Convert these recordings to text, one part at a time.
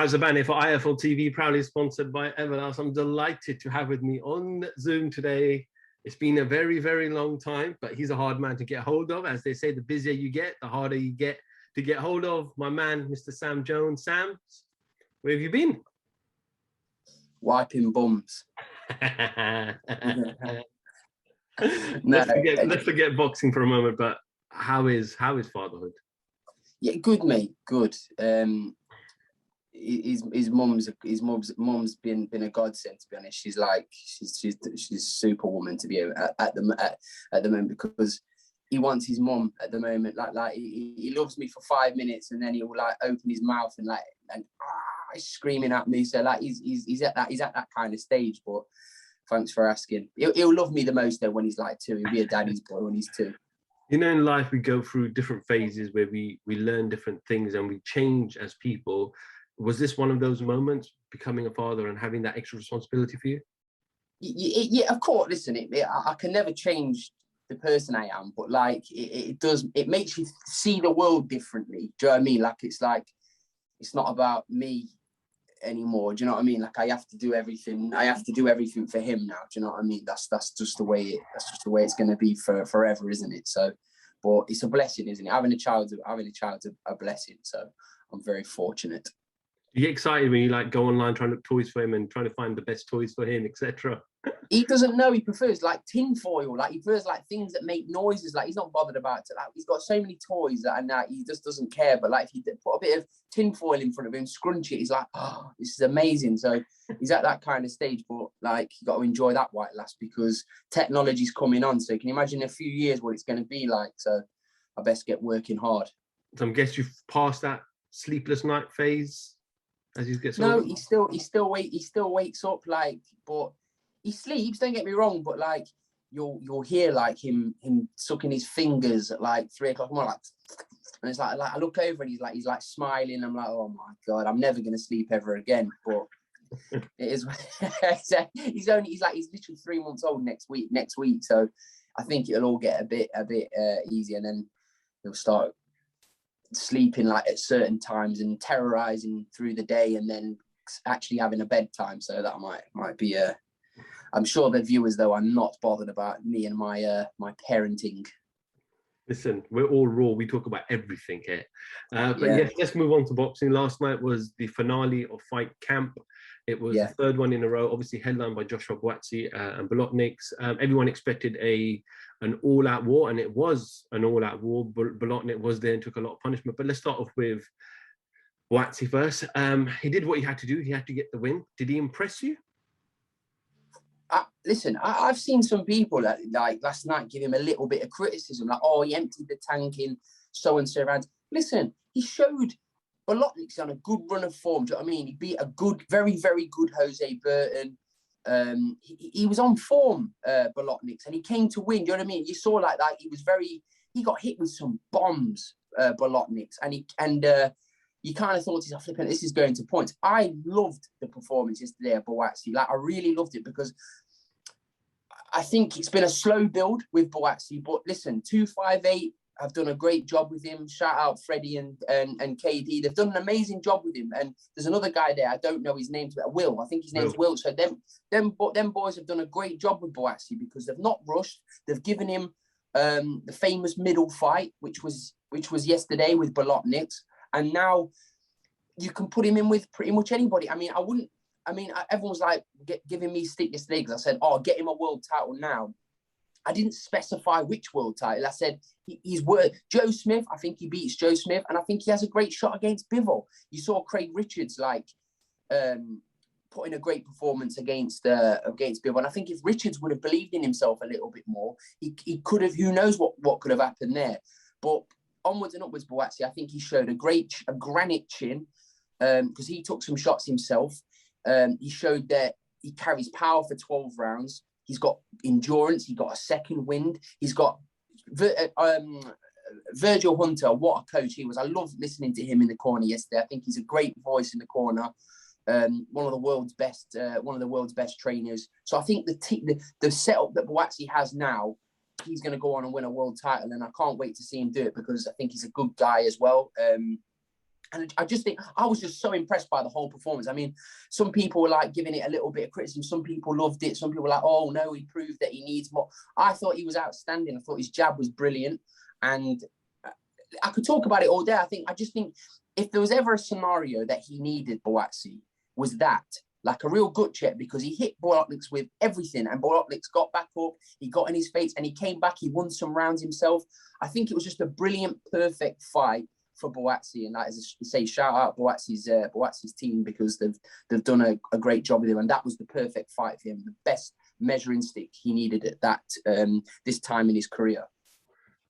Right, Zabani, for IFL TV, proudly sponsored by Everlast. I'm delighted to have with me on Zoom today. It's been a very, very long time, but he's a hard man to get hold of. As they say, the busier you get, the harder you get to get hold of. My man, Mr. Sam Jones. Sam, where have you been? Wiping bums. Let's forget boxing for a moment, but how is fatherhood? Yeah, good, mate. Good. His mum's been a godsend, to be honest. She's superwoman to be at the moment, because he wants his mum at the moment. Like he loves me for 5 minutes, and then he'll like open his mouth and he's screaming at me. So like he's at that kind of stage. But thanks for asking. He'll love me the most though when he's like 2. He'll be a daddy's boy when he's 2. You know, in life we go through different phases where we learn different things and we change as people. Was this one of those moments, becoming a father and having that extra responsibility for you? Yeah, of course. Listen, I can never change the person I am, but like it makes you see the world differently. Do you know what I mean? It's not about me anymore. Do you know what I mean? Like I have to do everything for him now. Do you know what I mean? That's just the way it's going to be for forever, isn't it? So, but it's a blessing, isn't it? Having a child's a blessing. So I'm very fortunate. You get excited when you like go online trying to look toys for him and trying to find the best toys for him, etc. He doesn't know. He prefers like tin foil. Like he prefers like things that make noises. Like he's not bothered about it. Like he's got so many toys and he just doesn't care. But like if you put a bit of tin foil in front of him, scrunch it, he's like, oh, this is amazing. So he's at that kind of stage. But like you got to enjoy that white lass, because technology's coming on. So you can imagine in a few years what it's going to be like. So I best get working hard. So I guess you've passed that sleepless night phase. As he gets older? No, he still wakes up, like, but he sleeps, don't get me wrong, but like you'll hear like him sucking his fingers at like 3 o'clock. I'm like, and it's like I look over and he's like smiling. I'm like, oh my God, I'm never gonna sleep ever again. But it is he's literally 3 months old next week. So I think it'll all get a bit easier, and then he'll start sleeping like at certain times and terrorizing through the day, and then actually having a bedtime. So that might be I'm sure the viewers though are not bothered about me and my parenting. Listen, we're all raw. We talk about everything here. But yes, let's move on to boxing. Last night was the finale of Fight Camp. It was the 3rd one in a row, obviously headlined by Joshua Buatsi and Bolotniks. Everyone expected an all-out war, and it was an all-out war. Bolotnik was there and took a lot of punishment. But let's start off with Buatsi first. He did what he had to do. He had to get the win. Did he impress you? Listen, I've seen some people that, like last night, give him a little bit of criticism, like, oh, he emptied the tank in so-and-so rounds. Listen, he showed Bolotnik's on a good run of form. Do you know what I mean? He beat a good, very, very good Jose Burton. He was on form, Bolotnik's, and he came to win. Do you know what I mean? You saw like that. He got hit with some bombs, Bolotnik's, and you kind of thought to yourself, flipping, this is going to points. I loved the performance yesterday at Buatsi. Like, I really loved it, because I think it's been a slow build with Buatsi. But listen, 258 have done a great job with him. Shout out Freddie and KD. They've done an amazing job with him. And there's another guy there, I don't know his name, but Will. I think his name's Will. So them boys have done a great job with Buatsi, because they've not rushed. They've given him the famous middle fight, which was yesterday with Bolotniks. And now you can put him in with pretty much anybody. Everyone's like giving me stick yesterday because I said, oh, get him a world title now. I didn't specify which world title. I said he's worth Joe Smith. I think he beats Joe Smith, and I think he has a great shot against Bivol. You saw Craig Richards putting a great performance against Bivol. And I think if Richards would have believed in himself a little bit more, he could have. Who knows what could have happened there? But onwards and upwards, Buatsi, I think he showed a granite chin, because he took some shots himself. He showed that he carries power for 12 rounds. He's got endurance. He got a second wind. He's got Virgil Hunter. What a coach he was. I loved listening to him in the corner yesterday. I think he's a great voice in the corner. One of the world's best trainers. So I think the setup that Buatsi has now, he's going to go on and win a world title, and I can't wait to see him do it, because I think he's a good guy as well. And I just think I was just so impressed by the whole performance. I mean, some people were like giving it a little bit of criticism. Some people loved it. Some people were like, oh, no, he proved that he needs more. I thought he was outstanding. I thought his jab was brilliant. And I could talk about it all day. I just think if there was ever a scenario that he needed, Buatsi, was that. Like a real gut check, because he hit Buatsi with everything. And Buatsi got back up. He got in his face and he came back. He won some rounds himself. I think it was just a brilliant, perfect fight for Buatsi, and that is to say, shout out Buatsi's team, because they've done a great job with him, and that was the perfect fight for him, the best measuring stick he needed at that this time in his career.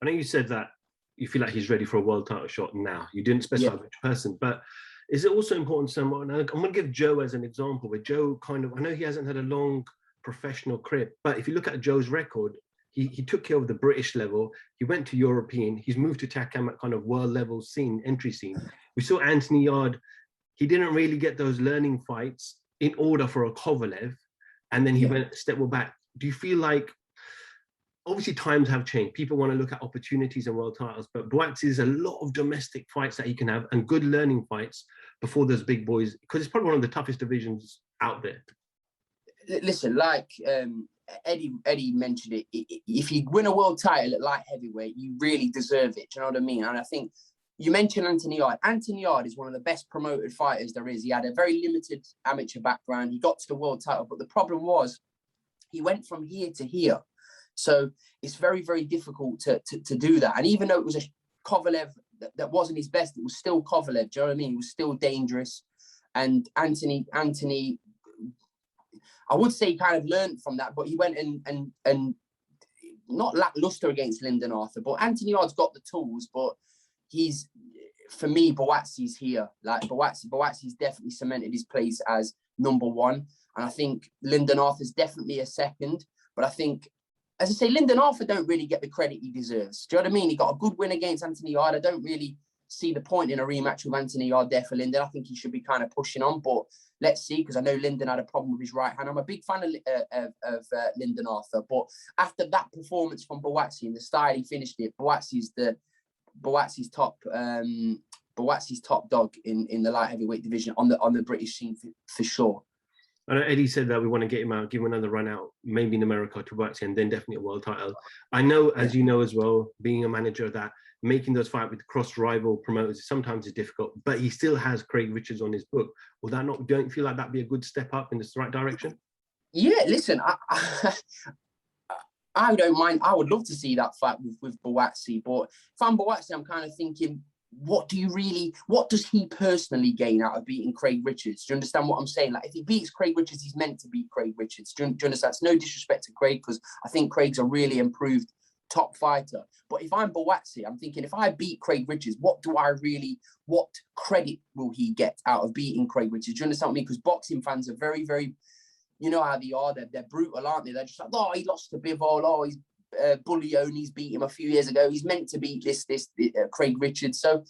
I know you said that you feel like he's ready for a world title shot now. You didn't specify which person, but is it also important to someone? I'm going to give Joe as an example, where Joe I know he hasn't had a long professional career, but if you look at Joe's record, he took care of the British level. He went to European. He's moved to Takam at kind of world level entry scene. We saw Anthony Yarde. He didn't really get those learning fights in order for a Kovalev. And then he went a step back. Do you feel like, obviously times have changed. People want to look at opportunities and world titles, but Buatsi is a lot of domestic fights that he can have and good learning fights before those big boys, because it's probably one of the toughest divisions out there. Listen, like Eddie mentioned it, if you win a world title at light heavyweight, you really deserve it. Do you know what I mean? And I think you mentioned Anthony Yarde. Anthony Yarde is one of the best promoted fighters there is. He had a very limited amateur background. He got to the world title, but the problem was he went from here to here. So it's very, very difficult to do that. And even though it was a Kovalev that wasn't his best, it was still Kovalev. Do you know what I mean? He was still dangerous. And Anthony, I would say he kind of learned from that, but he went and not lackluster against Lyndon Arthur. But Anthony Yarde's got the tools, but he's, for me, Buatsi's here. Like Buatsi's definitely cemented his place as number one. And I think Lyndon Arthur's definitely a second. But I think, as I say, Lyndon Arthur don't really get the credit he deserves. Do you know what I mean? He got a good win against Anthony Yarde. I don't really see the point in a rematch with Anthony Yarde there for Lyndon. I think he should be kind of pushing on, but let's see, because I know Lyndon had a problem with his right hand. I'm a big fan of Lyndon Arthur, but after that performance from Buatsi and the style he finished it, Buatsi's top dog in the light heavyweight division on the British scene for sure. I know Eddie said that we want to get him out, give him another run out, maybe in America to Buatsi, and then definitely a world title. I know, as you know as well, being a manager, that making those fights with cross-rival promoters sometimes is difficult, but he still has Craig Richards on his book. Will that not, don't you feel like that'd be a good step up in the right direction? Yeah, listen, I don't mind. I would love to see that fight with Buatsi, but if I'm Buatsi, I'm kind of thinking, what does he personally gain out of beating Craig Richards? Do you understand what I'm saying? Like, if he beats Craig Richards, he's meant to beat Craig Richards. Do you understand? It's no disrespect to Craig, because I think Craig's a really improved top fighter. But if I'm Buatsi, I'm thinking, if I beat Craig Richards, what credit will he get out of beating Craig Richards? Do you understand what I mean? Because boxing fans are very, very, you know how they are. They're brutal, aren't they? They're just like, oh, he lost to Bivol. Oh, he's Bullione's beat him a few years ago. He's meant to beat this Craig Richards. So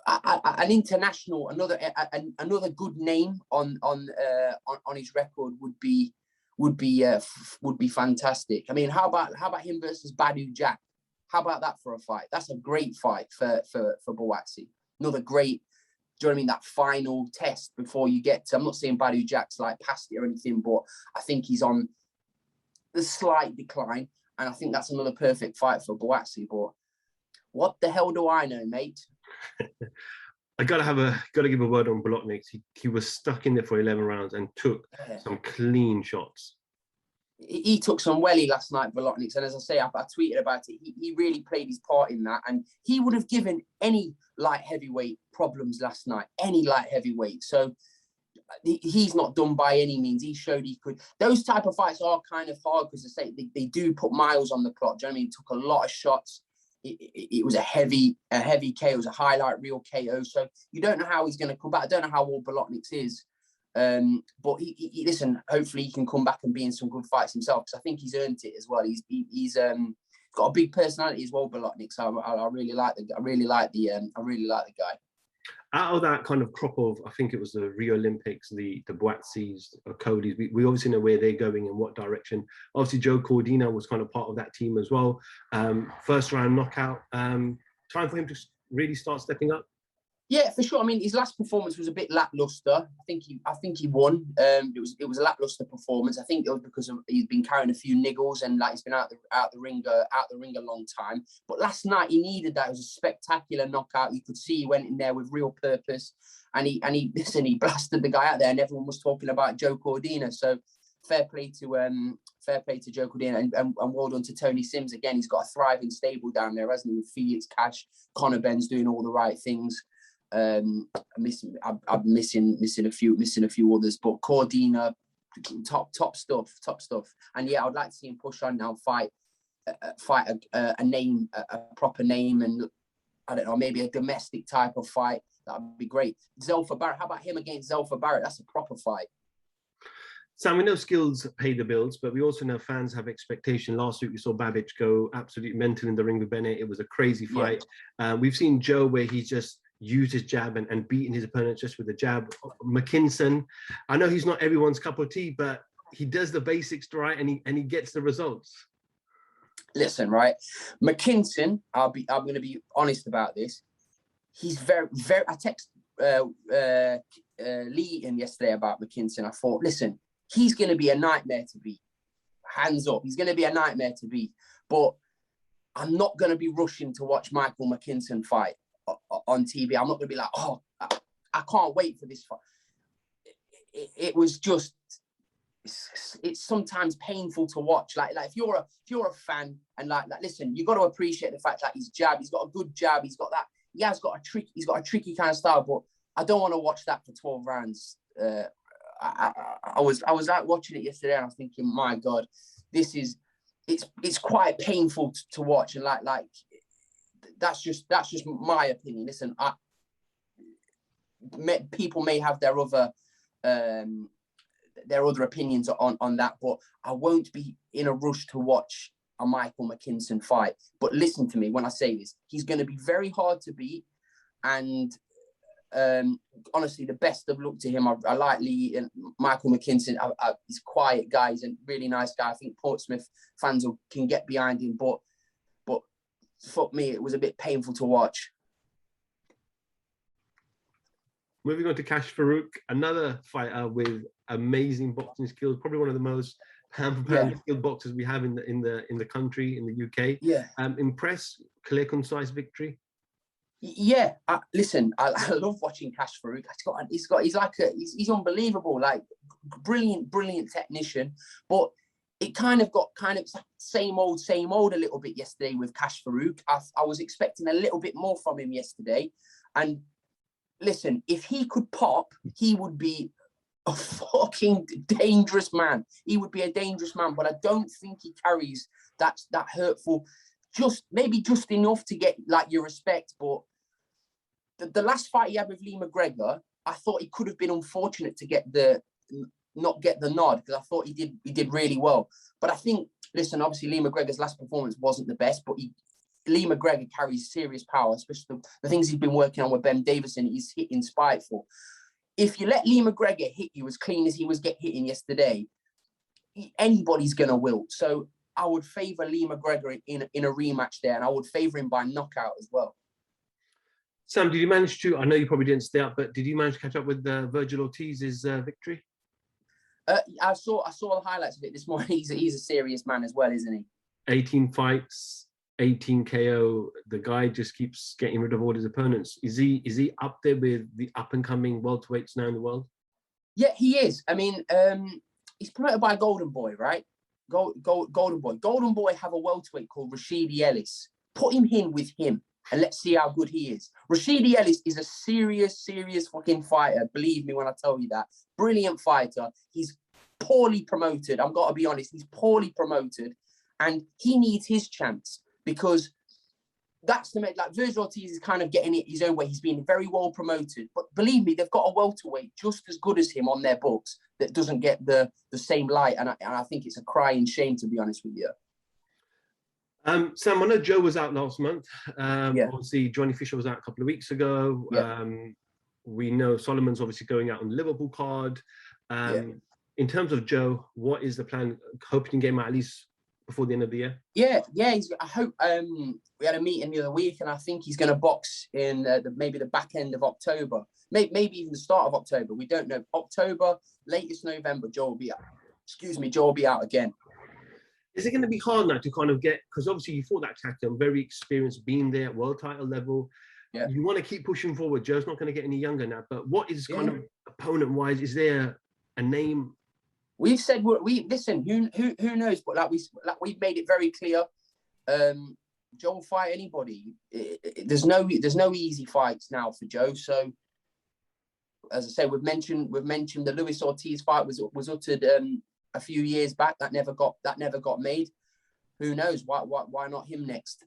an international, another good name on his record would be fantastic. I mean, how about him versus Badu Jack? How about that for a fight? That's a great fight for Buatsi. Another great, do you know what I mean? That final test before you get to, I'm not saying Badu Jack's like past it or anything, but I think he's on the slight decline. And I think that's another perfect fight for Buatsi. But what the hell do I know, mate? I gotta give a word on Buatsi. He was stuck in there for 11 rounds and took some clean shots. He took some welly last night, Buatsi, and as I say, I tweeted about it. He really played his part in that, and he would have given any light heavyweight problems last night, any light heavyweight. So he's not done by any means. He showed he could. Those type of fights are kind of hard because they do put miles on the clock. Do you know what I mean? He took a lot of shots. It was a heavy KO. It was a highlight reel KO. So you don't know how he's going to come back. I don't know how old Buatsi is. But he listen, hopefully he can come back and be in some good fights himself, because I think he's earned it as well. He's got a big personality as well, Buatsi. So I really like the guy. Out of that kind of crop of, I think it was the Rio Olympics, the Buatsis, Cody's, we obviously know where they're going and what direction. Obviously, Joe Cordina was kind of part of that team as well. First round knockout. Time for him to really start stepping up? Yeah, for sure. I mean, his last performance was a bit lackluster. I think he won. It was a lackluster performance. I think it was because he's been carrying a few niggles and like he's been out the ring a long time. But last night he needed that. It was a spectacular knockout. You could see he went in there with real purpose, and he blasted the guy out there, and everyone was talking about Joe Cordina. So fair play to Joe Cordina, and well done to Tony Sims again. He's got a thriving stable down there, hasn't he? With Felix Cash, Conor Ben's doing all the right things. I'm missing a few others, but Cordina, top stuff. And yeah, I'd like to see him push on now, fight a proper name, and I don't know, maybe a domestic type of fight. That'd be great. Zelfa Barrett, how about him against Zelfa Barrett? That's a proper fight. Sam, we know skills pay the bills, but we also know fans have expectation. Last week we saw Babic go absolutely mental in the ring with Bennett. It was a crazy fight. Yeah. We've seen Joe where he just used his jab and beating his opponent just with a jab. McKinnon, I know he's not everyone's cup of tea, but he does the basics right and he gets the results. Listen, right, McKinnon, I'm going to be honest about this. He's very. I texted Lee in yesterday about McKinnon. I thought, listen, he's going to be a nightmare to beat. Hands up, he's going to be a nightmare to beat. But I'm not going to be rushing to watch Michael McKinnon fight on TV. I'm not going to be like, oh, I can't wait for this fight. It was just, it's sometimes painful to watch. Like if you're a fan and like listen, you got to appreciate the fact that his jab, he's got a good jab, he's got a tricky kind of style, but I don't want to watch that for 12 rounds. I was out watching it yesterday and I was thinking, my God, it's quite painful to watch, and like that's just my opinion. Listen, people may have their other opinions on that, but I won't be in a rush to watch a Michael McKinnon fight. But listen to me when I say this, he's going to be very hard to beat, and honestly, the best of luck to him. I like Lee and Michael McKinnon. He's a quiet guy. He's a really nice guy. I think Portsmouth fans can get behind him, but fuck me, it was a bit painful to watch. Moving on to Khan-Brook, another fighter with amazing boxing skills, probably one of the most pound-for-pound skilled boxers we have in the country, in the UK. Yeah. Impressed, clear, concise victory. Yeah, listen, I love watching Khan-Brook. He's unbelievable, like brilliant technician. But it kind of got same old a little bit yesterday with Khan-Brook. I was expecting a little bit more from him yesterday. And listen, if he could pop, he would be a fucking dangerous man. He would be a dangerous man, but I don't think he carries that hurtful, maybe just enough to get like your respect. But the last fight he had with Lee McGregor, I thought he could have been unfortunate to not get the nod, because I thought he did really well. But I think, listen, obviously Lee McGregor's last performance wasn't the best, but Lee McGregor carries serious power, especially the things he's been working on with Ben Davison. He's hitting spiteful. If you let Lee McGregor hit you as clean as he was hitting yesterday, anybody's going to wilt. So I would favour Lee McGregor in a rematch there, and I would favour him by knockout as well. Sam, did you manage to, I know you probably didn't stay up, but did you manage to catch up with Virgil Ortiz's victory? I saw the highlights of it this morning. He's a serious man as well, isn't he? 18 fights, 18 KO. The guy just keeps getting rid of all his opponents. Is he up there with the up-and-coming welterweights now in the world? Yeah, he is. I mean, he's promoted by Golden Boy, right? Golden Boy. Golden Boy have a welterweight called Rashidi Ellis. Put him in with him, and let's see how good he is. Rashidi Ellis is a serious fucking fighter. Believe me when I tell you that. Brilliant fighter. He's poorly promoted. I've got to be honest. He's poorly promoted, and he needs his chance, because that's like Virgil Ortiz is kind of getting it his own way. He's been very well promoted, but believe me, they've got a welterweight just as good as him on their books that doesn't get the same light, and I think it's a crying shame, to be honest with you. Sam, I know Joe was out last month. Obviously, Johnny Fisher was out a couple of weeks ago. Yeah. We know Solomon's obviously going out on the Liverpool card. In terms of Joe, what is the plan? Hoping to get him out at least before the end of the year? Yeah. I hope. We had a meeting the other week, and I think he's going to box in maybe the back end of October, maybe even the start of October. We don't know. October, latest November. Joe will be out. Joe will be out again. Is it going to be hard now to kind of get, because obviously you fought that Tatum, very experienced, being there at world title level. Yeah. You want to keep pushing forward. Joe's not going to get any younger now, but what is kind of opponent wise? Is there a name? We've said we listen. Who knows? But we've made it very clear. Joe will fight anybody. There's no easy fights now for Joe. So as I say, we've mentioned the Luis Ortiz fight was uttered a few years back. That never got made. Who knows? Why not him next?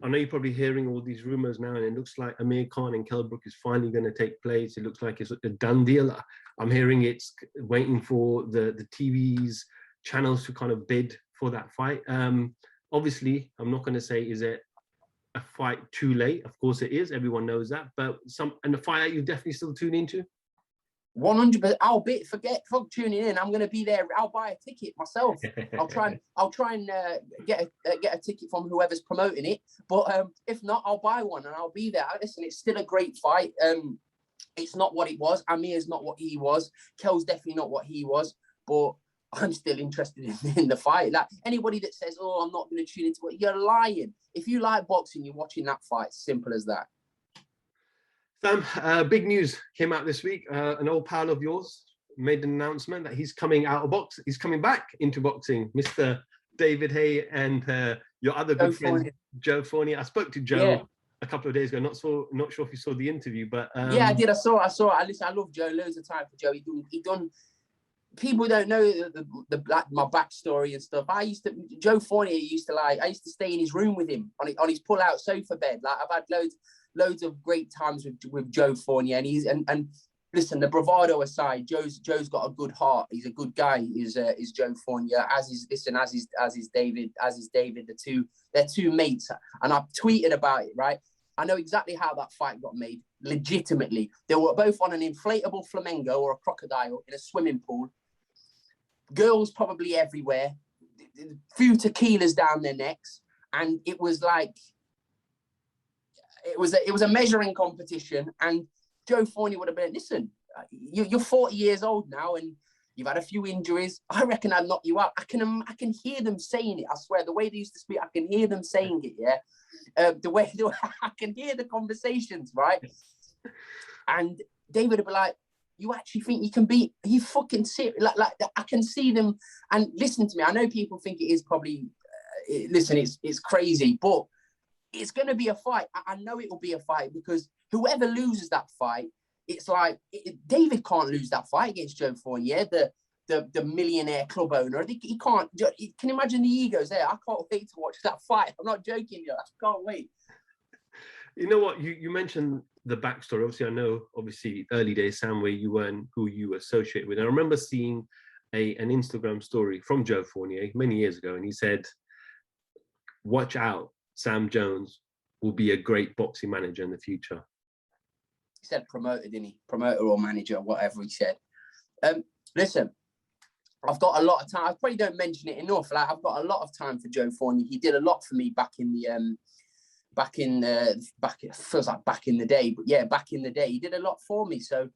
I know you're probably hearing all these rumors now, and it looks like Amir Khan and KhanBrook is finally going to take place. It looks like it's a done deal. I'm hearing it's waiting for the TV's channels to kind of bid for that fight. Obviously, I'm not going to say is it a fight too late. Of course it is. Everyone knows that. But a fight that you definitely still tune into. 100%. Fuck tuning in. I'm going to be there. I'll buy a ticket myself. I'll try and get a ticket from whoever's promoting it. But if not, I'll buy one and I'll be there. Listen, it's still a great fight. It's not what it was. Amir's not what he was. Kel's definitely not what he was. But I'm still interested in the fight. Like anybody that says, "Oh, I'm not going to tune into it," you're lying. If you like boxing, you're watching that fight. Simple as that. Sam, big news came out this week. An old pal of yours made an announcement that he's coming out of box. He's coming back into boxing, Mr. David Haye and your other good friend, Joe Fournier. I spoke to Joe a couple of days ago. Not sure if you saw the interview, but yeah, I did. I saw. Listen, I love Joe. Loads of time for Joe. He done. People don't know my backstory and stuff. Joe Fournier used to I used to stay in his room with him on his pull-out sofa bed. Like I've had loads of great times with Joe Fournier, and listen, the bravado aside, Joe's got a good heart. He's a good guy. Is Joe Fournier, as is David. They're two mates, and I've tweeted about it. Right, I know exactly how that fight got made. Legitimately, they were both on an inflatable flamingo or a crocodile in a swimming pool. Girls probably everywhere, a few tequilas down their necks, and it was like it was a measuring competition. And Joe Fournier would have been, listen, you're 40 years old now, and you've had a few injuries. I reckon I'd knock you out. I can hear them saying it. I swear, the way they used to speak, I can hear them saying it. Yeah, the way I can hear the conversations, right? And David would be like, you actually think you can beat? He fucking serious. Like I can see them. And listen to me. I know people think it is probably. Listen, it's crazy, but it's going to be a fight. I know it will be a fight because whoever loses that fight, it's like David can't lose that fight against Joe Fournier, the millionaire club owner. He can't. You can imagine the egos there. I can't wait to watch that fight. I'm not joking, I can't wait. You know what? You mentioned the backstory. Obviously, I know, early days, Sam, where you weren't who you associate with. And I remember seeing an Instagram story from Joe Fournier many years ago, and he said, watch out, Sam Jones will be a great boxing manager in the future. He said promoter, didn't he? Promoter or manager, whatever he said. Listen, I've got a lot of time. I probably don't mention it enough. Like I've got a lot of time for Joe Fournier. He did a lot for me back in the it feels like back in the day, but yeah, back in the day, he did a lot for me. So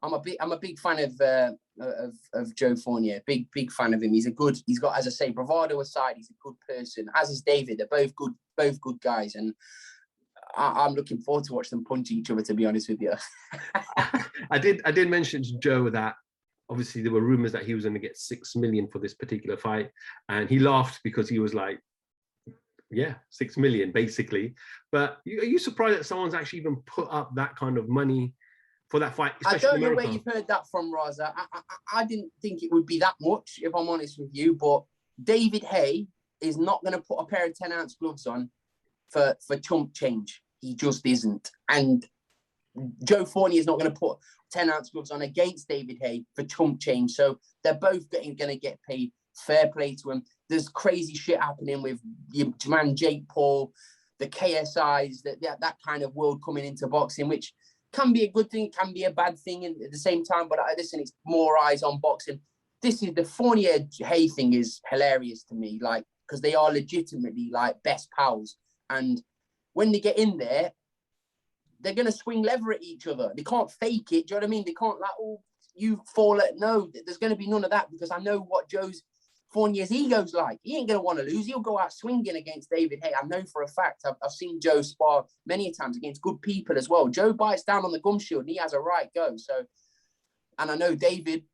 I'm a big fan of Joe Fournier. Big fan of him. He's got, as I say, bravado aside, he's a good person. As is David. They're both good guys, and I'm looking forward to watch them punch each other. To be honest with you, I did mention to Joe that obviously there were rumors that he was going to get $6 million for this particular fight, and he laughed because he was like, yeah, $6 million basically. But are you surprised that someone's actually even put up that kind of money for that fight? I don't know where you've heard that from, Raza. I didn't think it would be that much, if I'm honest with you. But David Haye is not going to put a pair of 10-ounce gloves on for chump change. He just isn't. And Joe Fournier is not going to put 10-ounce gloves on against David Haye for chump change. So they're both going to get paid. Fair play to him. There's crazy shit happening with your man Jake Paul, the KSIs, that kind of world coming into boxing, which can be a good thing, can be a bad thing at the same time. But listen, it's more eyes on boxing. The Fournier Haye thing is hilarious to me. Like, because they are legitimately like best pals. And when they get in there, they're going to swing lever at each other. They can't fake it. Do you know what I mean? They can't like, oh, you fall at, no, there's going to be none of that, because I know what Fournier's ego's like. He ain't going to want to lose. He'll go out swinging against David Haye. I know for a fact. I've seen Joe spar many times against good people as well. Joe bites down on the gum shield and he has a right go. So, and I know David,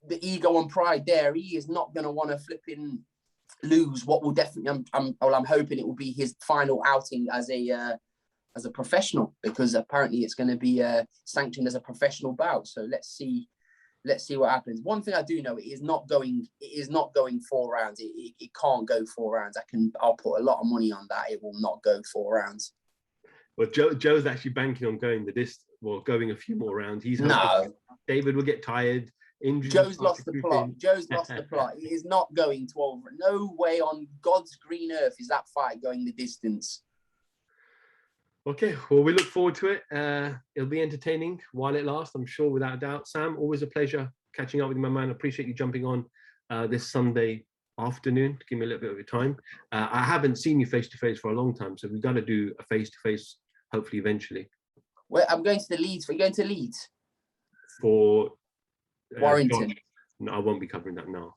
the ego and pride there, he is not going to want to flipping lose what will definitely, I'm hoping it will be his final outing as a professional, because apparently it's going to be sanctioned as a professional bout. So let's see what happens. One thing I do know, it is not going 4 rounds. It can't go 4 rounds. I'll put a lot of money on that. It will not go 4 rounds. Well, Joe's actually banking on going going a few more rounds. David will get tired. Injuries. Joe's lost the plot. Joe's lost the plot. It is not going 12. No way on God's green earth is that fight going the distance. Okay, well, we look forward to it. It'll be entertaining while it lasts, I'm sure, without a doubt. Sam, always a pleasure catching up with you, my man. I appreciate you jumping on this Sunday afternoon to give me a little bit of your time. I haven't seen you face-to-face for a long time, so we've got to do a face-to-face, hopefully, eventually. Well, I'm going to the Leeds. Are you going to Leeds? For Warrington. No, I won't be covering that now.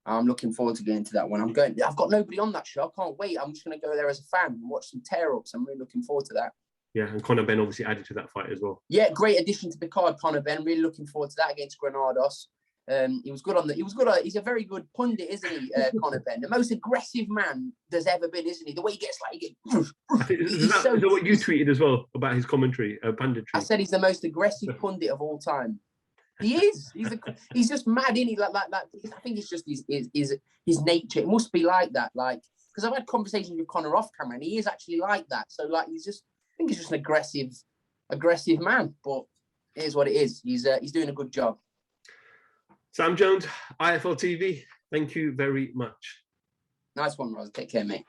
I'm looking forward to getting to that one. I've got nobody on that show. I can't wait. I'm just going to go there as a fan and watch some tear-ups. I'm really looking forward to that. Yeah, and Conor Benn obviously added to that fight as well. Yeah, great addition to the card, Conor Benn. Really looking forward to that against Granados. He was good on the. He was good. He's a very good pundit, isn't he, Conor Benn? The most aggressive man there's ever been, isn't he? The way he gets is that what you tweeted as well about his commentary, punditry? I said he's the most aggressive pundit of all time. He is. He's just mad, isn't he? Like I think it's just his nature. It must be like that. Like, because I've had conversations with Conor off camera, and he is actually like that. So like, I think he's just an aggressive man. But it is what it is. He's doing a good job. Sam Jones, IFL TV. Thank you very much. Nice one, Roz. Take care, mate.